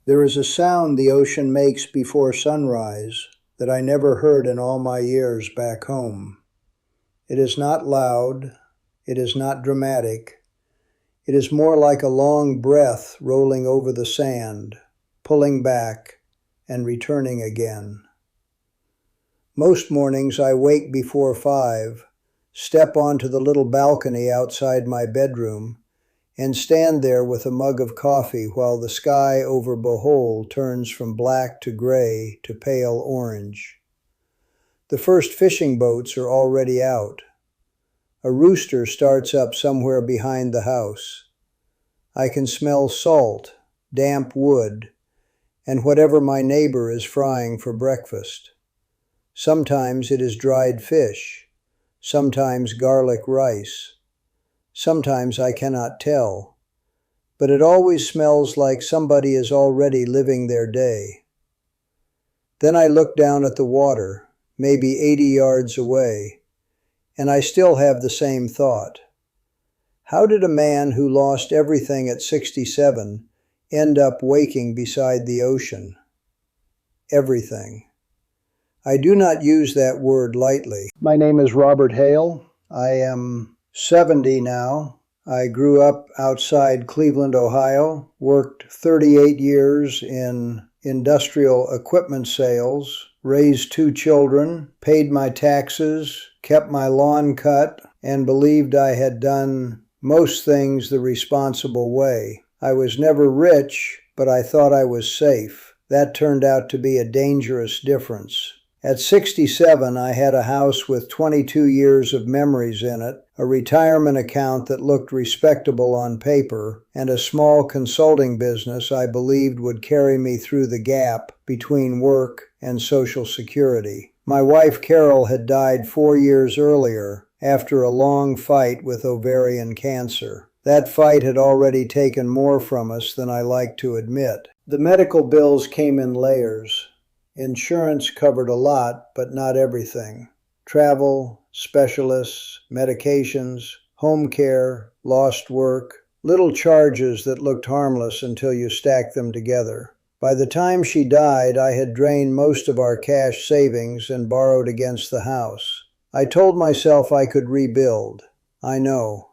There is a sound the ocean makes before sunrise that I never heard in all my years back home. It is not loud, it is not dramatic. It is more like a long breath rolling over the sand, pulling back and returning again. Most mornings I wake before 5, step onto the little balcony outside my bedroom, and stand there with a mug of coffee while the sky over Bohol turns from black to gray to pale orange. The first fishing boats are already out. A rooster starts up somewhere behind the house. I can smell salt, damp wood, and whatever my neighbor is frying for breakfast. Sometimes it is dried fish, sometimes garlic rice. Sometimes I cannot tell, but it always smells like somebody is already living their day. Then I look down at the water, maybe 80 yards away, and I still have the same thought. How did a man who lost everything at 67 end up waking beside the ocean? Everything. I do not use that word lightly. My name is Robert Hale. I am 70 now. I grew up outside Cleveland, Ohio, worked 38 years in industrial equipment sales, raised 2 children, paid my taxes, kept my lawn cut, and believed I had done most things the responsible way. I was never rich, but I thought I was safe. That turned out to be a dangerous difference. At 67, I had a house with 22 years of memories in it, a retirement account that looked respectable on paper, and a small consulting business I believed would carry me through the gap between work and Social Security. My wife Carol had died 4 years earlier after a long fight with ovarian cancer. That fight had already taken more from us than I like to admit. The medical bills came in layers. Insurance covered a lot, but not everything. Travel, specialists, medications, home care, lost work, little charges that looked harmless until you stacked them together. By the time she died, I had drained most of our cash savings and borrowed against the house. I told myself I could rebuild. I know.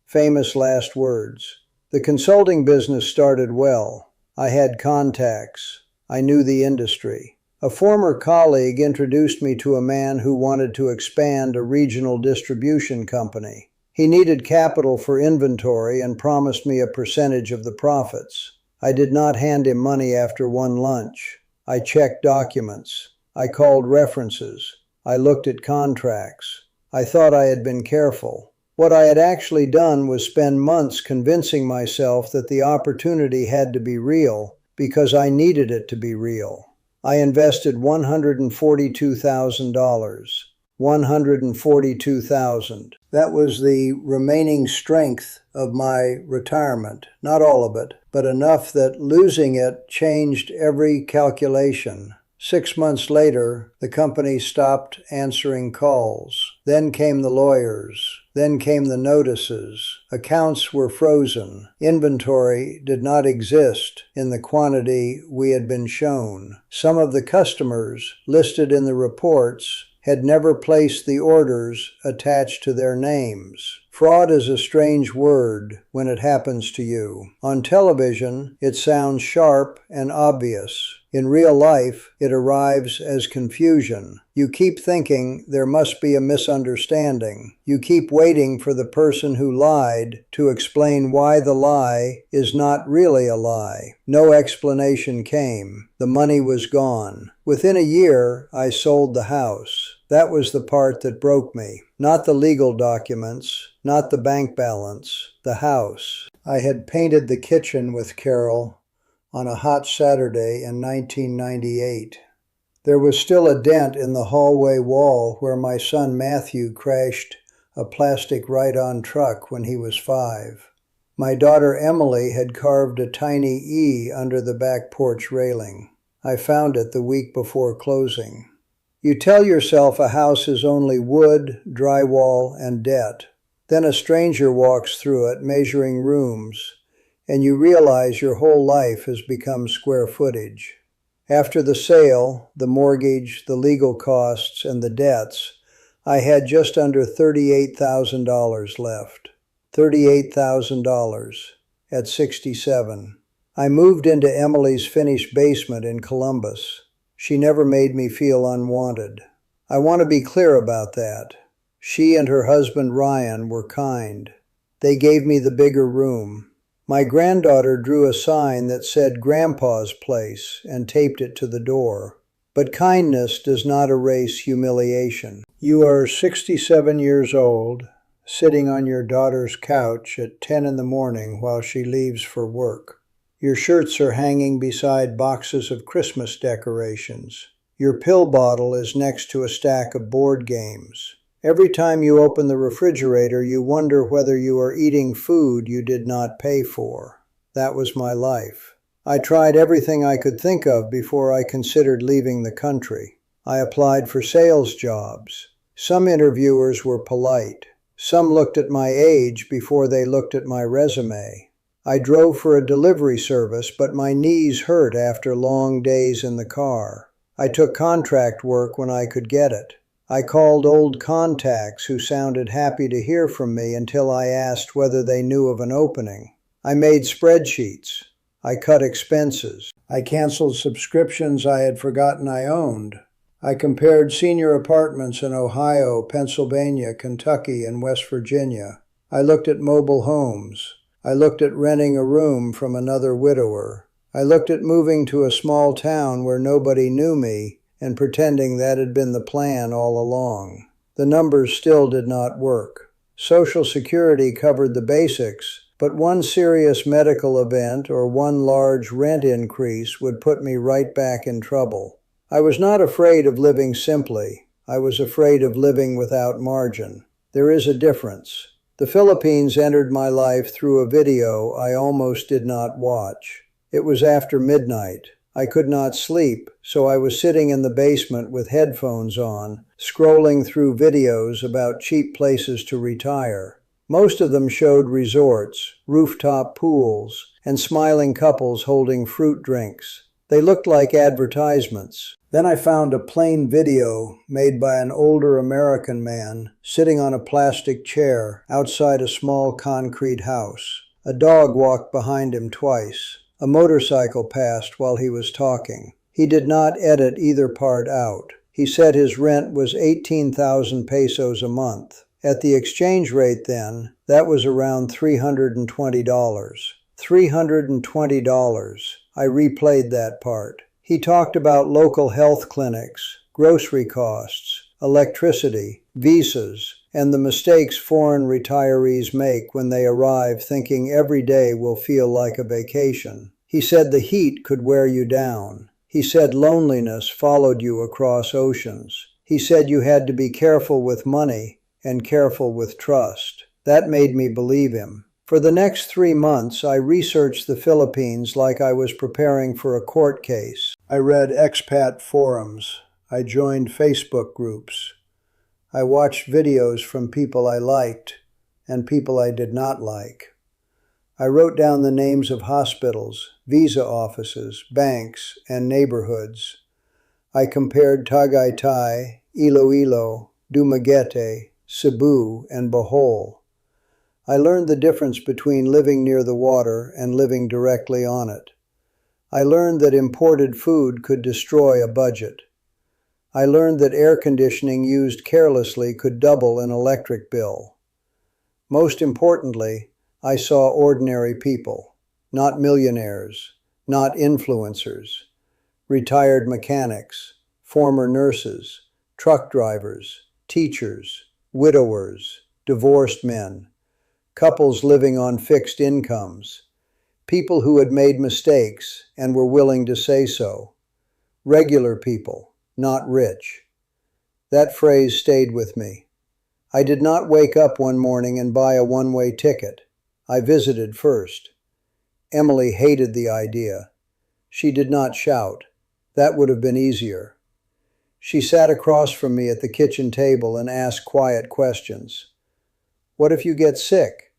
Famous last words. The consulting business started well. I had contacts. I knew the industry. A former colleague introduced me to a man who wanted to expand a regional distribution company. He needed capital for inventory and promised me a percentage of the profits. I did not hand him money after one lunch. I checked documents. I called references. I looked at contracts. I thought I had been careful. What I had actually done was spend months convincing myself that the opportunity had to be real, because I needed it to be real. I invested $142,000. $142,000. That was the remaining strength of my retirement. Not all of it, but enough that losing it changed every calculation. 6 months later, the company stopped answering calls. Then came the lawyers. Then came the notices. Accounts were frozen. Inventory did not exist in the quantity we had been shown. Some of the customers listed in the reports had never placed the orders attached to their names. Fraud is a strange word when it happens to you. On television, it sounds sharp and obvious. In real life, it arrives as confusion. You keep thinking there must be a misunderstanding. You keep waiting for the person who lied to explain why the lie is not really a lie. No explanation came. The money was gone. Within a year, I sold the house. That was the part that broke me. Not the legal documents, not the bank balance, the house. I had painted the kitchen with Carol on a hot Saturday in 1998. There was still a dent in the hallway wall where my son Matthew crashed a plastic ride-on truck when he was 5. My daughter Emily had carved a tiny E under the back porch railing. I found it the week before closing. You tell yourself a house is only wood, drywall, and debt. Then a stranger walks through it, measuring rooms, and you realize your whole life has become square footage. After the sale, the mortgage, the legal costs, and the debts, I had just under $38,000 left. $38,000 at 67. I moved into Emily's finished basement in Columbus. She never made me feel unwanted. I want to be clear about that. She and her husband Ryan were kind. They gave me the bigger room. My granddaughter drew a sign that said Grandpa's Place and taped it to the door. But kindness does not erase humiliation. You are 67 years old, sitting on your daughter's couch at 10 in the morning while she leaves for work. Your shirts are hanging beside boxes of Christmas decorations. Your pill bottle is next to a stack of board games. Every time you open the refrigerator, you wonder whether you are eating food you did not pay for. That was my life. I tried everything I could think of before I considered leaving the country. I applied for sales jobs. Some interviewers were polite. Some looked at my age before they looked at my resume. I drove for a delivery service, but my knees hurt after long days in the car. I took contract work when I could get it. I called old contacts who sounded happy to hear from me until I asked whether they knew of an opening. I made spreadsheets. I cut expenses. I canceled subscriptions I had forgotten I owned. I compared senior apartments in Ohio, Pennsylvania, Kentucky, and West Virginia. I looked at mobile homes. I looked at renting a room from another widower. I looked at moving to a small town where nobody knew me and pretending that had been the plan all along. The numbers still did not work. Social Security covered the basics, but one serious medical event or one large rent increase would put me right back in trouble. I was not afraid of living simply. I was afraid of living without margin. There is a difference. The Philippines entered my life through a video I almost did not watch. It was after midnight. I could not sleep, so I was sitting in the basement with headphones on, scrolling through videos about cheap places to retire. Most of them showed resorts, rooftop pools, and smiling couples holding fruit drinks. They looked like advertisements. Then I found a plain video made by an older American man sitting on a plastic chair outside a small concrete house. A dog walked behind him twice. A motorcycle passed while he was talking. He did not edit either part out. He said his rent was 18,000 pesos a month. At the exchange rate then, that was around $320. $320. I replayed that part. He talked about local health clinics, grocery costs, electricity, visas, and the mistakes foreign retirees make when they arrive thinking every day will feel like a vacation. He said the heat could wear you down. He said loneliness followed you across oceans. He said you had to be careful with money and careful with trust. That made me believe him. For the next 3 months, I researched the Philippines like I was preparing for a court case. I read expat forums. I joined Facebook groups. I watched videos from people I liked and people I did not like. I wrote down the names of hospitals, visa offices, banks, and neighborhoods. I compared Tagaytay, Iloilo, Dumaguete, Cebu, and Bohol. I learned the difference between living near the water and living directly on it. I learned that imported food could destroy a budget. I learned that air conditioning used carelessly could double an electric bill. Most importantly, I saw ordinary people, not millionaires, not influencers, retired mechanics, former nurses, truck drivers, teachers, widowers, divorced men, couples living on fixed incomes, people who had made mistakes and were willing to say so, regular people, not rich. That phrase stayed with me. I did not wake up one morning and buy a one-way ticket. I visited first. Emily hated the idea. She did not shout. That would have been easier. She sat across from me at the kitchen table and asked quiet questions. What if you get sick?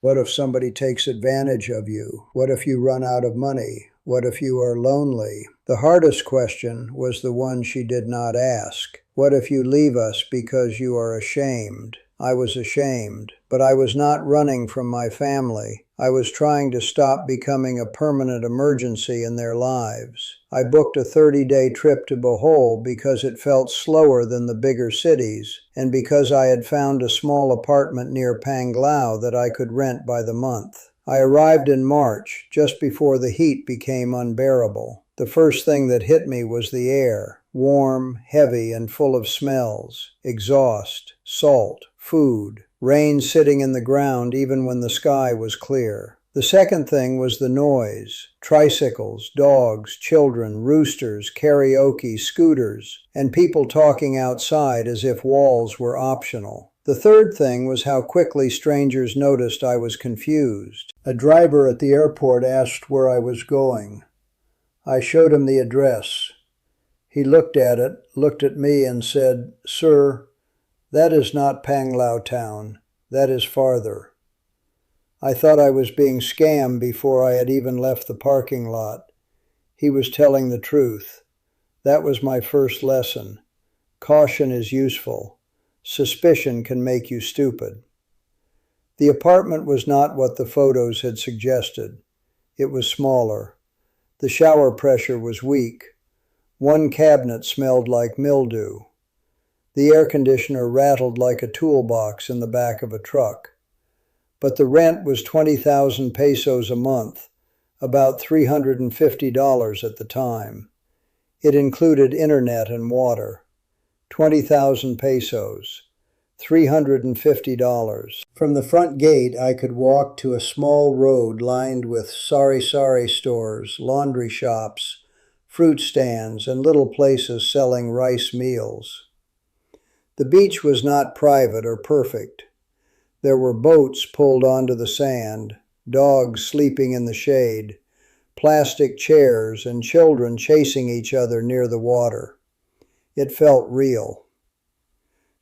What if somebody takes advantage of you? What if you run out of money? What if you are lonely? The hardest question was the one she did not ask. What if you leave us because you are ashamed? I was ashamed, but I was not running from my family. I was trying to stop becoming a permanent emergency in their lives. I booked a 30-day trip to Bohol because it felt slower than the bigger cities, and because I had found a small apartment near Panglao that I could rent by the month. I arrived in March, just before the heat became unbearable. The first thing that hit me was the air, warm, heavy, and full of smells, exhaust, salt, food, rain sitting in the ground even when the sky was clear. The second thing was the noise. Tricycles, dogs, children, roosters, karaoke, scooters, and people talking outside as if walls were optional. The third thing was how quickly strangers noticed I was confused. A driver at the airport asked where I was going. I showed him the address. He looked at it, looked at me, and said, "Sir, that is not Panglao town. That is farther." I thought I was being scammed before I had even left the parking lot. He was telling the truth. That was my first lesson. Caution is useful. Suspicion can make you stupid. The apartment was not what the photos had suggested. It was smaller. The shower pressure was weak. One cabinet smelled like mildew. The air conditioner rattled like a toolbox in the back of a truck. But the rent was 20,000 pesos a month, about $350 at the time. It included internet and water. 20,000 pesos, $350. From the front gate, I could walk to a small road lined with sari-sari stores, laundry shops, fruit stands, and little places selling rice meals. The beach was not private or perfect. There were boats pulled onto the sand, dogs sleeping in the shade, plastic chairs, and children chasing each other near the water. It felt real.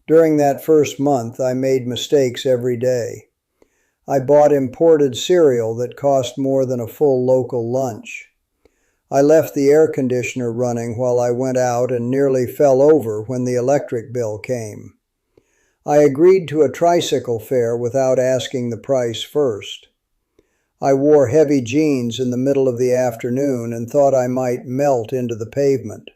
During that first month, I made mistakes every day. I bought imported cereal that cost more than a full local lunch. I left the air conditioner running while I went out and nearly fell over when the electric bill came. I agreed to a tricycle fare without asking the price first. I wore heavy jeans in the middle of the afternoon and thought I might melt into the pavement.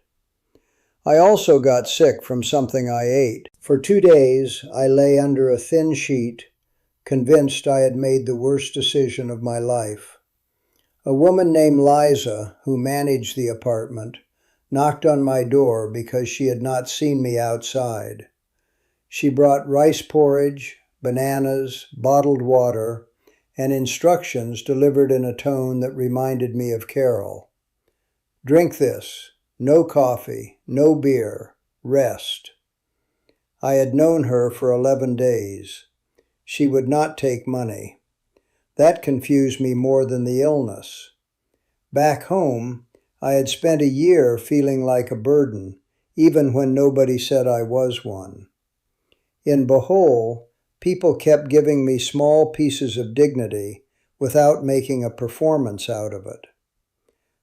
I also got sick from something I ate. For 2 days, I lay under a thin sheet, convinced I had made the worst decision of my life. A woman named Liza, who managed the apartment, knocked on my door because she had not seen me outside. She brought rice porridge, bananas, bottled water, and instructions delivered in a tone that reminded me of Carol. "Drink this. No coffee, no beer, rest." I had known her for 11 days. She would not take money. That confused me more than the illness. Back home, I had spent a year feeling like a burden, even when nobody said I was one. In Bohol, people kept giving me small pieces of dignity without making a performance out of it.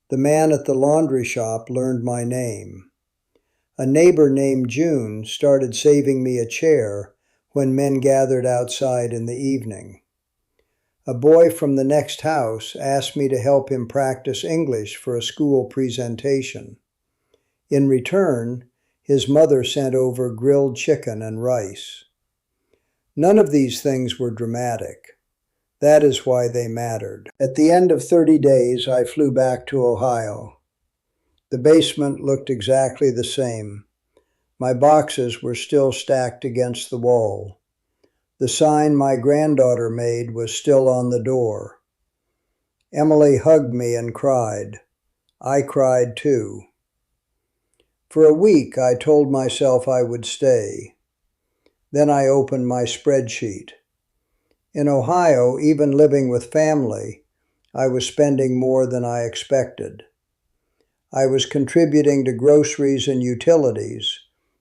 The man at the laundry shop learned my name. A neighbor named June started saving me a chair when men gathered outside in the evening. A boy from the next house asked me to help him practice English for a school presentation. In return, his mother sent over grilled chicken and rice. None of these things were dramatic. That is why they mattered. At the end of 30 days, I flew back to Ohio. The basement looked exactly the same. My boxes were still stacked against the wall. The sign my granddaughter made was still on the door. Emily hugged me and cried. I cried too. For a week, I told myself I would stay. Then I opened my spreadsheet. In Ohio, even living with family, I was spending more than I expected. I was contributing to groceries and utilities,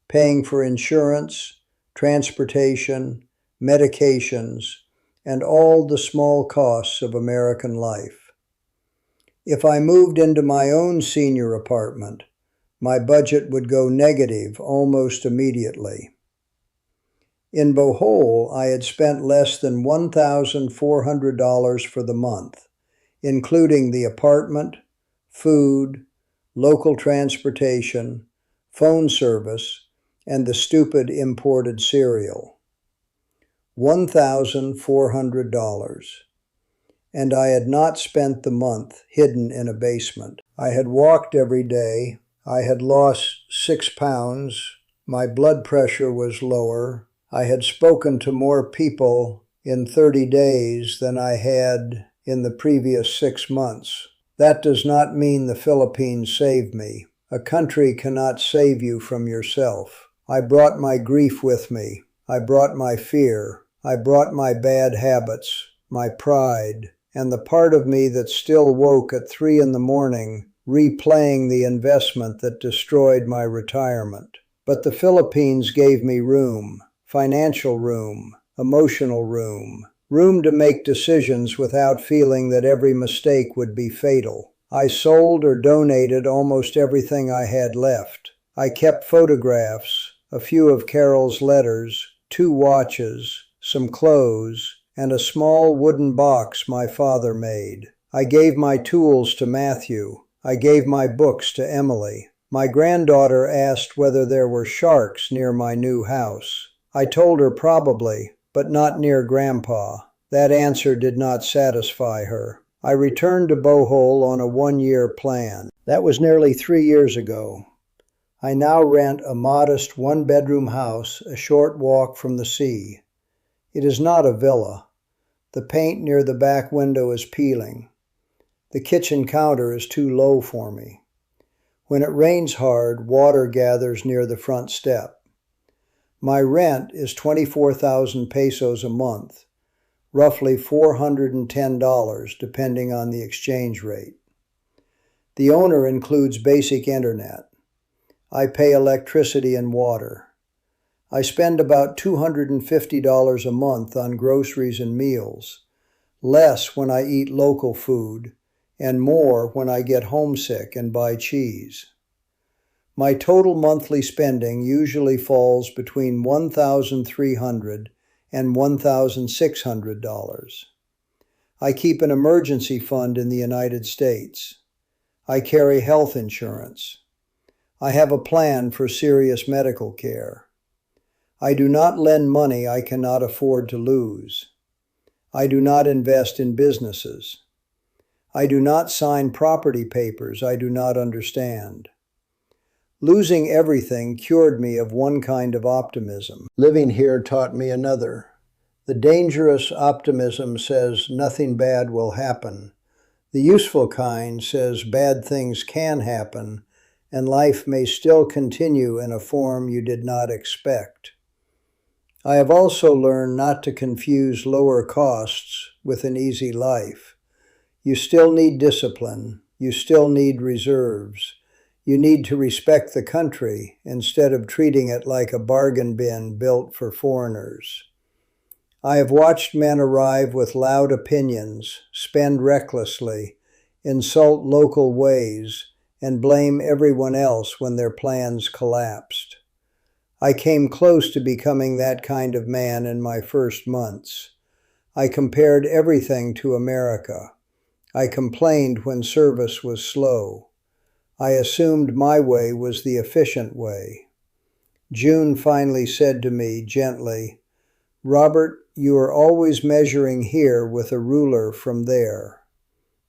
paying for insurance, transportation, medications, and all the small costs of American life. If I moved into my own senior apartment, my budget would go negative almost immediately. In Bohol, I had spent less than $1,400 for the month, including the apartment, food, local transportation, phone service, and the stupid imported cereal. $1,400. And I had not spent the month hidden in a basement. I had walked every day. I had lost 6 pounds. My blood pressure was lower. I had spoken to more people in 30 days than I had in the previous 6 months. That does not mean the Philippines saved me. A country cannot save you from yourself. I brought my grief with me. I brought my fear. I brought my bad habits, my pride, and the part of me that still woke at 3 in the morning, replaying the investment that destroyed my retirement. But the Philippines gave me room, financial room, emotional room, room to make decisions without feeling that every mistake would be fatal. I sold or donated almost everything I had left. I kept photographs, a few of Carol's letters, 2 watches, some clothes, and a small wooden box my father made. I gave my tools to Matthew. I gave my books to Emily. My granddaughter asked whether there were sharks near my new house. I told her probably, but not near Grandpa. That answer did not satisfy her. I returned to Bohol on a 1-year plan. That was nearly 3 years ago. I now rent a modest 1-bedroom house a short walk from the sea. It is not a villa. The paint near the back window is peeling. The kitchen counter is too low for me. When it rains hard, water gathers near the front step. My rent is 24,000 pesos a month, roughly $410 depending on the exchange rate. The owner includes basic internet. I pay electricity and water. I spend about $250 a month on groceries and meals, less when I eat local food, and more when I get homesick and buy cheese. My total monthly spending usually falls between $1,300 and $1,600. I keep an emergency fund in the United States. I carry health insurance. I have a plan for serious medical care. I do not lend money I cannot afford to lose. I do not invest in businesses. I do not sign property papers I do not understand. Losing everything cured me of one kind of optimism. Living here taught me another. The dangerous optimism says nothing bad will happen. The useful kind says bad things can happen, and life may still continue in a form you did not expect. I have also learned not to confuse lower costs with an easy life. You still need discipline. You still need reserves. You need to respect the country instead of treating it like a bargain bin built for foreigners. I have watched men arrive with loud opinions, spend recklessly, insult local ways, and blame everyone else when their plans collapsed. I came close to becoming that kind of man in my first months. I compared everything to America. I complained when service was slow. I assumed my way was the efficient way. June finally said to me gently, "Robert, you are always measuring here with a ruler from there."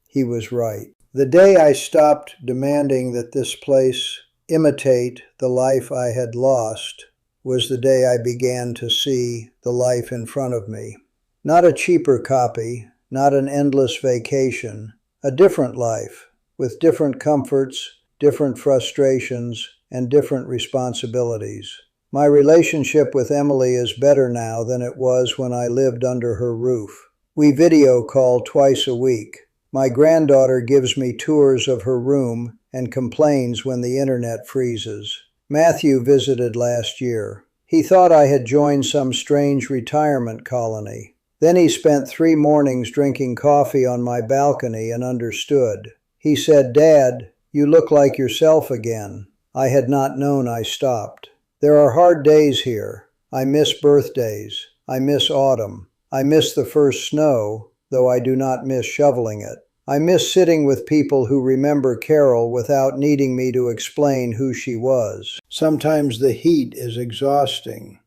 He was right. The day I stopped demanding that this place imitate the life I had lost was the day I began to see the life in front of me. Not a cheaper copy, not an endless vacation, a different life with different comforts, different frustrations, and different responsibilities. My relationship with Emily is better now than it was when I lived under her roof. We video call twice a week. My granddaughter gives me tours of her room and complains when the internet freezes. Matthew visited last year. He thought I had joined some strange retirement colony. Then he spent 3 mornings drinking coffee on my balcony and understood. He said, "Dad, you look like yourself again." I had not known I stopped. There are hard days here. I miss birthdays. I miss autumn. I miss the first snow, though I do not miss shoveling it. I miss sitting with people who remember Carol without needing me to explain who she was. Sometimes the heat is exhausting.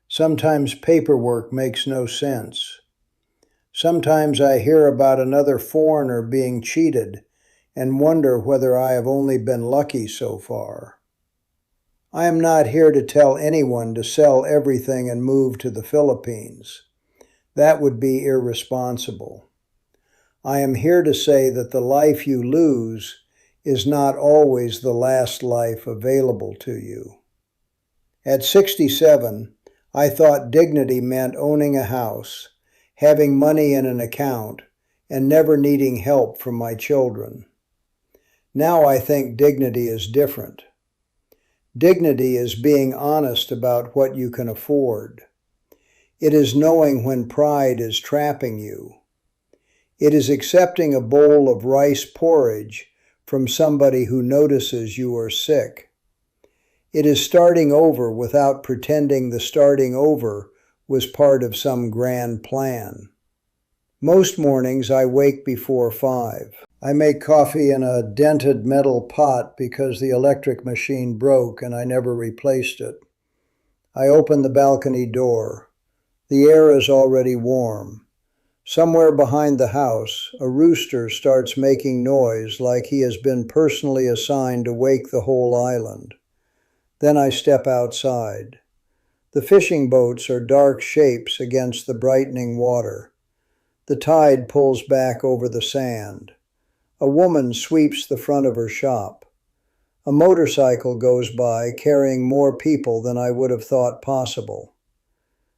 Sometimes paperwork makes no sense. Sometimes I hear about another foreigner being cheated and wonder whether I have only been lucky so far. I am not here to tell anyone to sell everything and move to the Philippines. That would be irresponsible. I am here to say that the life you lose is not always the last life available to you. At 67, I thought dignity meant owning a house, having money in an account, and never needing help from my children. Now I think dignity is different. Dignity is being honest about what you can afford. It is knowing when pride is trapping you. It is accepting a bowl of rice porridge from somebody who notices you are sick. It is starting over without pretending the starting over was part of some grand plan. Most mornings I wake before 5. I make coffee in a dented metal pot because the electric machine broke and I never replaced it. I open the balcony door. The air is already warm. Somewhere behind the house, a rooster starts making noise like he has been personally assigned to wake the whole island. Then I step outside. The fishing boats are dark shapes against the brightening water. The tide pulls back over the sand. A woman sweeps the front of her shop. A motorcycle goes by carrying more people than I would have thought possible.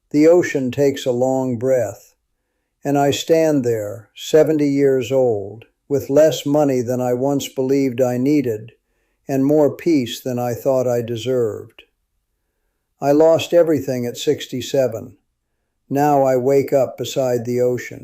The ocean takes a long breath. And I stand there, 70 years old, with less money than I once believed I needed, and more peace than I thought I deserved. I lost everything at 67. Now I wake up beside the ocean.